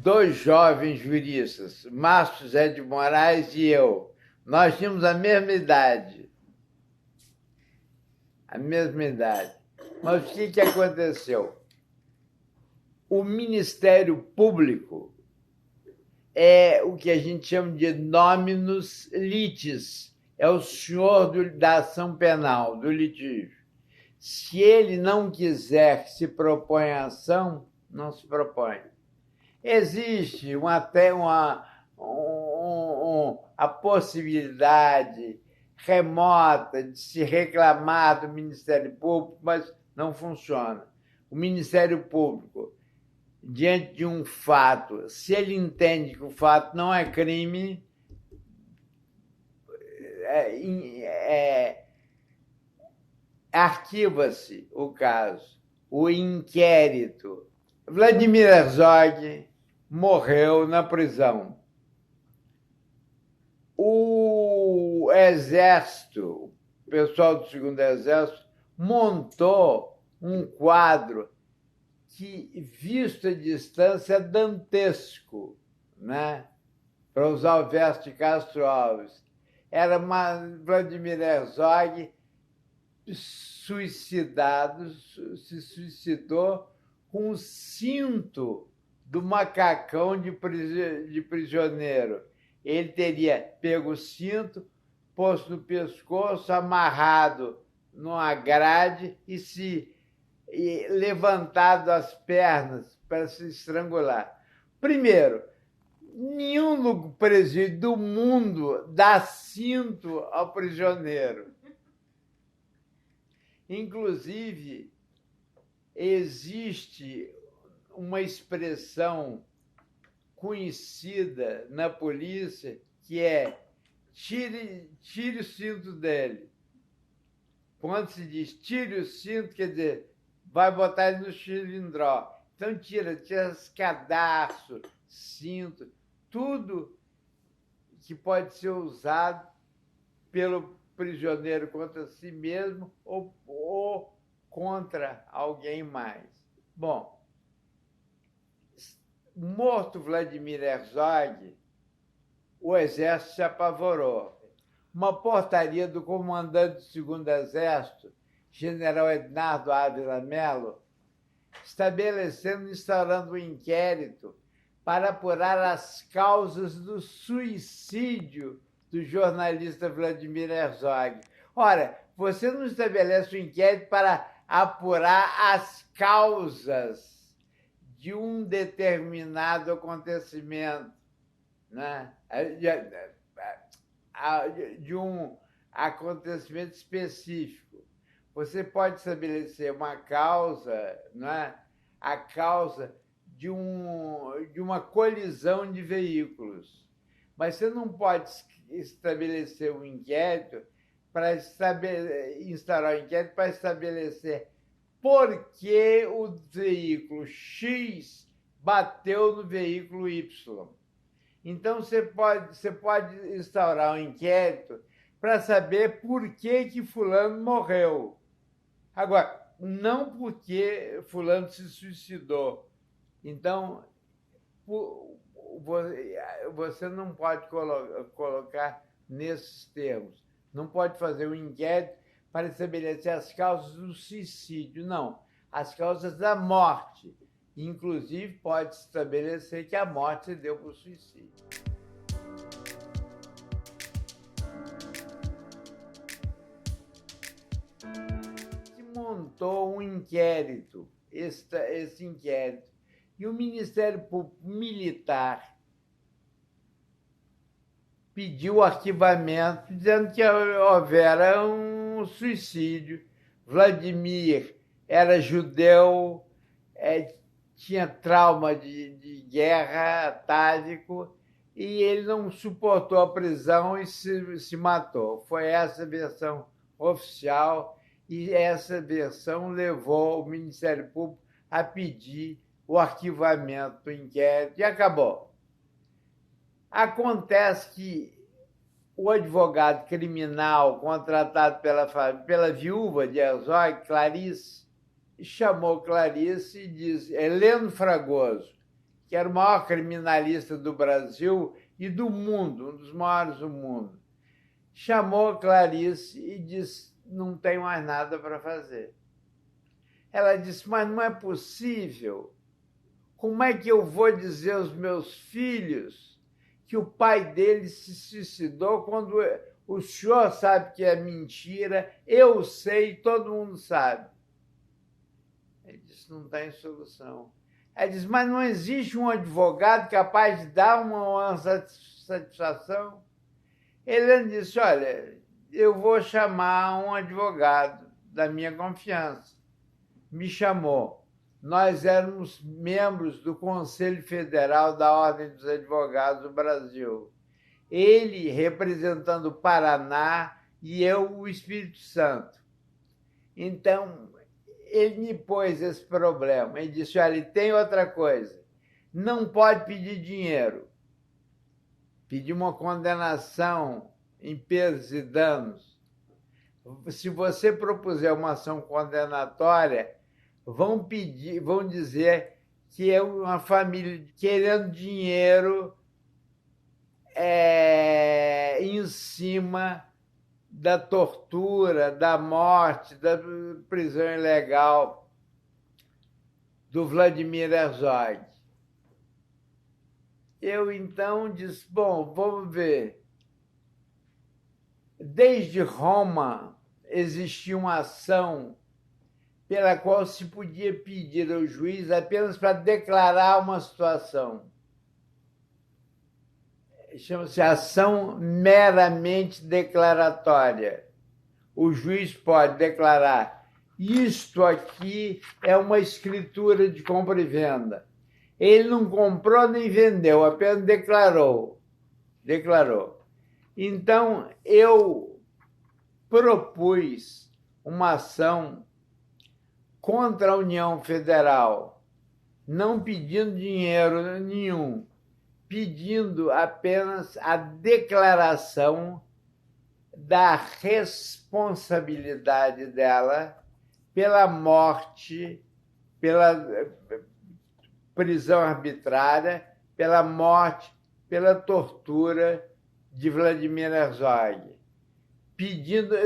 dois jovens juristas, Márcio José de Moraes e eu. Nós tínhamos a mesma idade. A mesma idade. Mas o que aconteceu? O Ministério Público é o que a gente chama de nominus litis, é o senhor da ação penal, do litígio. Se ele não quiser que se proponha a ação, não se propõe. Existe até a possibilidade remota de se reclamar do Ministério Público, mas não funciona. O Ministério Público, diante de um fato, se ele entende que o fato não é crime, arquiva-se o caso, o inquérito. Vladimir Herzog morreu na prisão. O Exército, o pessoal do Segundo Exército, montou um quadro que, visto à distância, é dantesco, né? Para usar o verso de Castro Alves. Era Vladimir Herzog se suicidou com o cinto do macacão de prisioneiro. Ele teria pego o cinto, posto no pescoço, amarrado numa grade e levantado as pernas para se estrangular. Primeiro, nenhum presídio do mundo dá cinto ao prisioneiro. Inclusive, existe uma expressão conhecida na polícia que é tire o cinto dele. Quando se diz tire o cinto, quer dizer, vai botar ele no cilindró. Então tira cadarço, cinto, tudo que pode ser usado pelo prisioneiro contra si mesmo ou contra alguém mais. Bom, morto Vladimir Herzog, o Exército se apavorou. Uma portaria do comandante do Segundo Exército, general Ednardo Ávila Melo, instaurando um inquérito para apurar as causas do suicídio do jornalista Vladimir Herzog. Ora, você não estabelece um inquérito para apurar as causas de um determinado acontecimento, né? De um acontecimento específico. Você pode estabelecer uma causa, né? A causa de uma colisão de veículos. Mas você não pode estabelecer um inquérito para instaurar um inquérito para estabelecer por que o veículo X bateu no veículo Y. Então, você pode instaurar um inquérito para saber por que fulano morreu. Agora, não porque fulano se suicidou. Então, você não pode colocar nesses termos. Não pode fazer um inquérito para estabelecer as causas do suicídio, não. As causas da morte. Inclusive, pode estabelecer que a morte se deu por suicídio. Se montou um inquérito, esse inquérito, e o Ministério Público Militar pediu o arquivamento, dizendo que houvera um suicídio. Vladimir era judeu, tinha trauma de guerra atávico, e ele não suportou a prisão e se matou. Foi essa a versão oficial, e essa versão levou o Ministério Público a pedir o arquivamento do inquérito, e acabou. Acontece que o advogado criminal contratado pela viúva de Herzog, Clarice, chamou Clarice e disse: Heleno Fragoso, que era o maior criminalista do Brasil e do mundo, um dos maiores do mundo, chamou Clarice e disse: não tenho mais nada para fazer. Ela disse: mas não é possível. Como é que eu vou dizer aos meus filhos que o pai deles se suicidou quando o senhor sabe que é mentira, eu sei, todo mundo sabe? Ele disse: não tem solução. Ela disse: mas não existe um advogado capaz de dar uma satisfação? Ele disse: olha, eu vou chamar um advogado da minha confiança. Me chamou. Nós éramos membros do Conselho Federal da Ordem dos Advogados do Brasil. Ele representando o Paraná e eu o Espírito Santo. Então, ele me pôs esse problema. Ele disse: olha, tem outra coisa. Não pode pedir dinheiro. Pedir uma condenação em pesos e danos. Se você propuser uma ação condenatória, vão dizer que é uma família querendo dinheiro em cima da tortura, da morte, da prisão ilegal do Vladimir Herzog. Eu, então, disse: bom, vamos ver. Desde Roma existia uma ação pela qual se podia pedir ao juiz apenas para declarar uma situação. Chama-se ação meramente declaratória. O juiz pode declarar: isto aqui é uma escritura de compra e venda. Ele não comprou nem vendeu, apenas declarou. Então, eu propus uma ação contra a União Federal, não pedindo dinheiro nenhum, pedindo apenas a declaração da responsabilidade dela pela morte, pela prisão arbitrária, pela morte, pela tortura de Vladimir Herzog,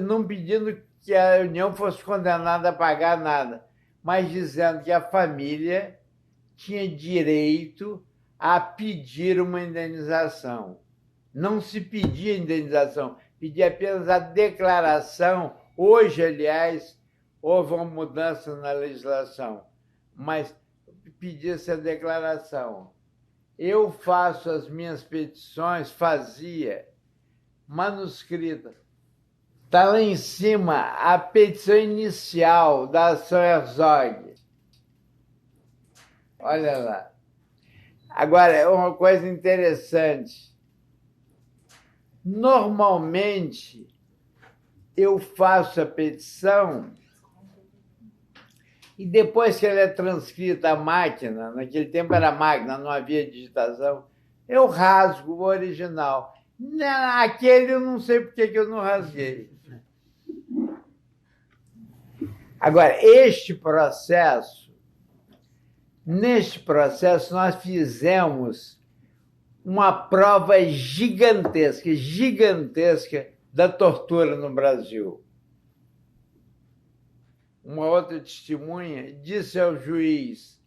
não pedindo que a União fosse condenada a pagar nada, mas dizendo que a família tinha direito a pedir uma indenização. Não se pedia indenização, pedia apenas a declaração. Hoje, aliás, houve uma mudança na legislação, mas pedia-se a declaração. Eu faço as minhas petições, fazia, manuscrita. Está lá em cima a petição inicial da ação Herzog. Olha lá. Agora, é uma coisa interessante. Normalmente, eu faço a petição e depois que ela é transcrita à máquina, naquele tempo era máquina, não havia digitação, eu rasgo o original. Aquele eu não sei por que eu não rasguei. Agora, neste processo nós fizemos uma prova gigantesca da tortura no Brasil. Uma outra testemunha disse ao juiz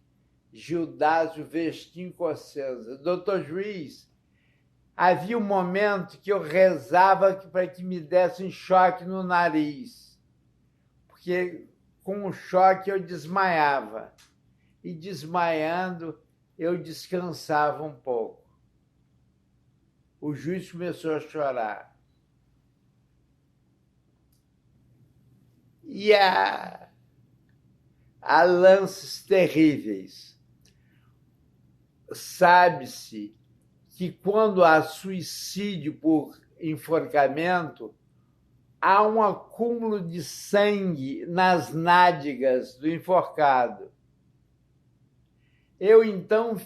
Gildásio Vestim Cossenza: doutor juiz, havia um momento que eu rezava para que me dessem choque no nariz, porque com o choque eu desmaiava, e desmaiando eu descansava um pouco. O juiz começou a chorar. E há lances terríveis. Sabe-se que quando há suicídio por enforcamento, há um acúmulo de sangue nas nádegas do enforcado. Eu, então,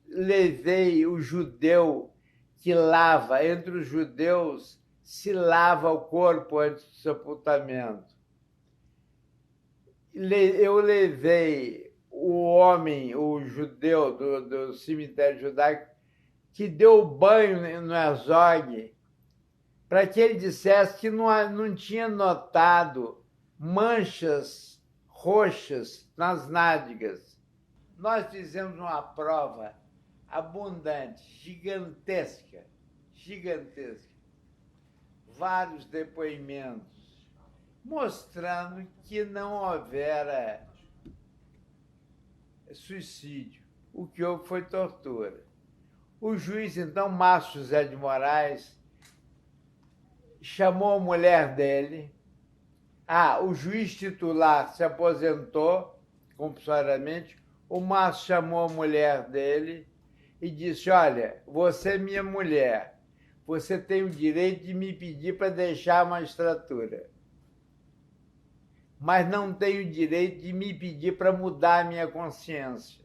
levei o judeu que lava, entre os judeus, se lava o corpo antes do sepultamento. Eu levei o homem, o judeu do cemitério judaico, que deu banho no Herzog, para que ele dissesse que não tinha notado manchas roxas nas nádegas. Nós fizemos uma prova abundante, gigantesca, vários depoimentos, mostrando que não houvera suicídio. O que houve foi tortura. O juiz, então, Márcio José de Moraes, chamou a mulher dele. O juiz titular se aposentou compulsoriamente. O Márcio chamou a mulher dele e disse: olha, você é minha mulher, você tem o direito de me pedir para deixar a magistratura, mas não tem o direito de me pedir para mudar a minha consciência.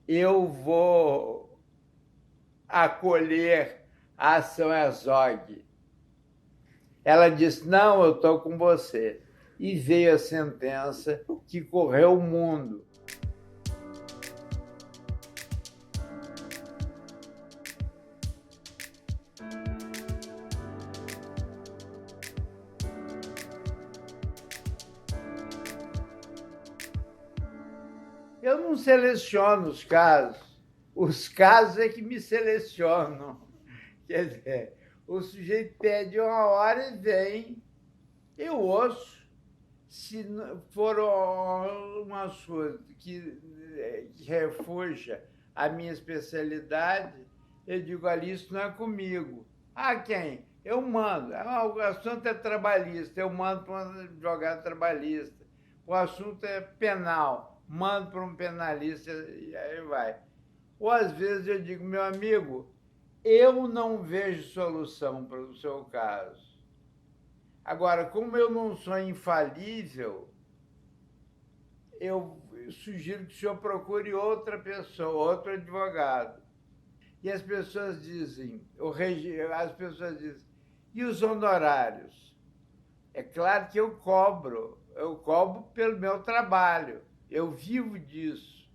Eu vou acolher a ação Herzog. Ela disse: não, eu estou com você. E veio a sentença que correu o mundo. Eu não seleciono os casos é que me selecionam. Quer dizer, o sujeito pede uma hora e vem, eu ouço. Se for um assunto que refugia a minha especialidade, eu digo: ali, isso não é comigo. Quem? Eu mando. O assunto é trabalhista, eu mando para um advogado trabalhista. O assunto é penal, mando para um penalista e aí vai. Ou às vezes eu digo: meu amigo, eu não vejo solução para o seu caso. Agora, como eu não sou infalível, eu sugiro que o senhor procure outra pessoa, outro advogado. E as pessoas dizem, e os honorários? É claro que eu cobro pelo meu trabalho, eu vivo disso.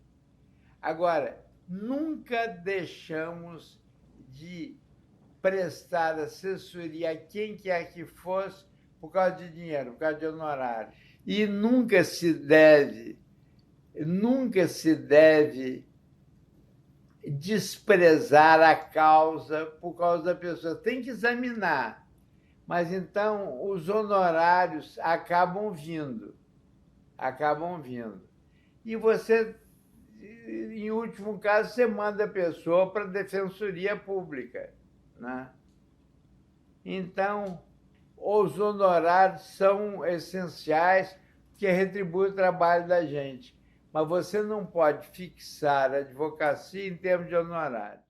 Agora, nunca deixamos de prestar assessoria a quem quer que fosse por causa de dinheiro, por causa de honorário. E nunca se deve desprezar a causa por causa da pessoa. Tem que examinar. Mas então os honorários acabam vindo. E você, em último caso, você manda a pessoa para a Defensoria Pública, né? Então, os honorários são essenciais, que retribuem o trabalho da gente. Mas você não pode fixar a advocacia em termos de honorários.